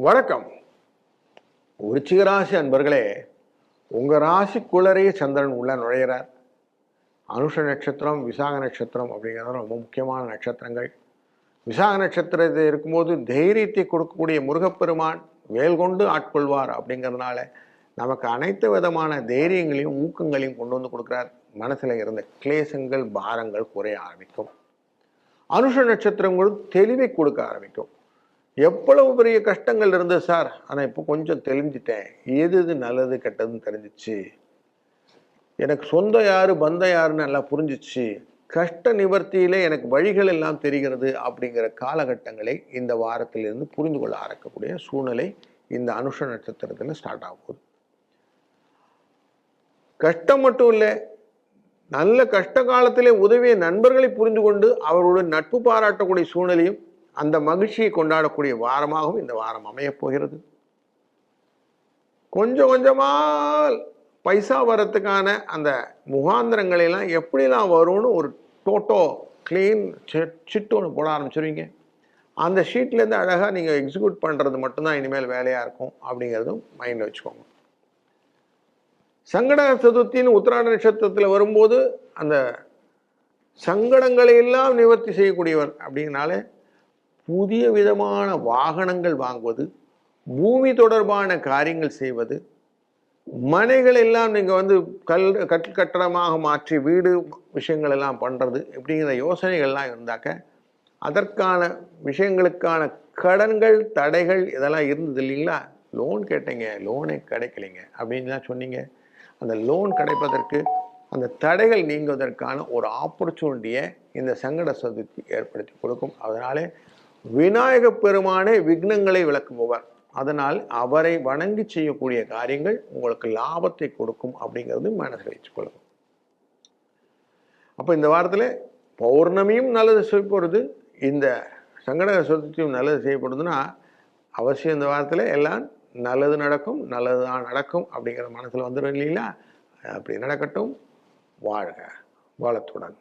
வணக்கம். விருச்சிக ராசி அன்பர்களே, உங்க ராசிக்குள்ளரையே சந்திரன் உள்ள நுழையிறார். அனுஷ நட்சத்திரம், விசாக நட்சத்திரம் அப்படிங்கிறது ரொம்ப முக்கியமான நட்சத்திரங்கள். விசாக நட்சத்திரத்தில் இருக்கும்போது தைரியத்தை கொடுக்கக்கூடிய முருகப்பெருமான் வேல் கொண்டு ஆட்கொள்வார் அப்படிங்கிறதுனால நமக்கு அனைத்து விதமான தைரியங்களையும் ஊக்கங்களையும் கொண்டு வந்து கொடுக்குறார். மனசுல இருந்த கிளேசங்கள் பாரங்கள் குறைய ஆரம்பிக்கும். அனுஷ நட்சத்திரங்களும் தெளிவை கொடுக்க ஆரம்பிக்கும். எவ்வளவு பெரிய கஷ்டங்கள் இருந்தது சார், ஆனால் இப்போ கொஞ்சம் தெளிஞ்சிட்டேன், எது எது நல்லது கெட்டதுன்னு தெரிஞ்சிச்சு, எனக்கு சொந்த யாரு பந்தம் யாருன்னு நல்லா புரிஞ்சிச்சு, கஷ்ட நிவர்த்தியிலே எனக்கு வழிகள் எல்லாம் தெரிகிறது அப்படிங்கிற காலகட்டங்களை இந்த வாரத்திலிருந்து புரிந்து கொள்ள ஆரம்பிக்கக்கூடிய சூழ்நிலை இந்த அனுஷ நட்சத்திரத்தில் ஸ்டார்ட் ஆகும். கஷ்டம் மட்டும் இல்லை, நல்ல கஷ்ட காலத்திலே உதவிய நண்பர்களை புரிந்து கொண்டு அவர்களுடன் நட்பு பாராட்டக்கூடிய சூழ்நிலையும் அந்த மகிழ்ச்சியை கொண்டாடக்கூடிய வாரமாகவும் இந்த வாரம் அமையப் போகிறது. கொஞ்சம் கொஞ்சமா பைசா வரத்துக்கான அந்த முகாந்திரங்களெல்லாம் எப்படிலாம் வரும்னு ஒரு டோட்டோ கிளீன் ஷீட் ஒன்று போட ஆரம்பிச்சிருவீங்க. அந்த ஷீட்லேருந்து அழகாக நீங்கள் எக்ஸிக்யூட் பண்ணுறது மட்டும்தான் இனிமேல் வேலையாக இருக்கும் அப்படிங்கிறதும் மைண்டில் வச்சுக்கோங்க. சங்கட சதுர்த்தின்னு உத்திராட நட்சத்திரத்தில் வரும்போது அந்த சங்கடங்களை எல்லாம் நிவர்த்தி செய்யக்கூடியவர் அப்படின்னாலே புதிய விதமான வாகனங்கள் வாங்குவது, பூமி தொடர்பான காரியங்கள் செய்வது, மனைகள் எல்லாம் நீங்கள் கட்டடமாக மாற்றி வீடு விஷயங்கள் எல்லாம் பண்ணுறது இப்படிங்கிற யோசனைகள்லாம் இருந்தாக்க அதற்கான விஷயங்களுக்கான கடன்கள் தடைகள் இதெல்லாம் இருந்தது இல்லைங்களா. லோன் கேட்டீங்க, லோனே கிடைக்கலைங்க அப்படின்லாம் சொன்னீங்க. அந்த லோன் கிடைப்பதற்கு அந்த தடைகள் நீங்குவதற்கான ஒரு ஆப்பர்ச்சுனிட்டியை இந்த சங்கட சதுர்த்தி ஏற்படுத்தி கொடுக்கும். அதனாலே விநாயக பெருமானே விக்னங்களை விளக்குபவர். அதனால் அவரை வணங்கி செய்யக்கூடிய காரியங்கள் உங்களுக்கு லாபத்தை கொடுக்கும் அப்படிங்கிறது மனசில் வச்சுக்கொள்ளும். அப்போ இந்த வாரத்தில் பௌர்ணமியும் நல்லது செய்யப்படுது, இந்த சங்கட சதுர்த்தியும் நல்லது செய்யப்படுதுன்னா அவசியம் இந்த வாரத்தில் எல்லாம் நல்லது நடக்கும், நல்லது தான் நடக்கும் அப்படிங்கிற மனசில் வந்துடும் இல்லைங்களா. அப்படி நடக்கட்டும். வாழ்க வளத்துடன்.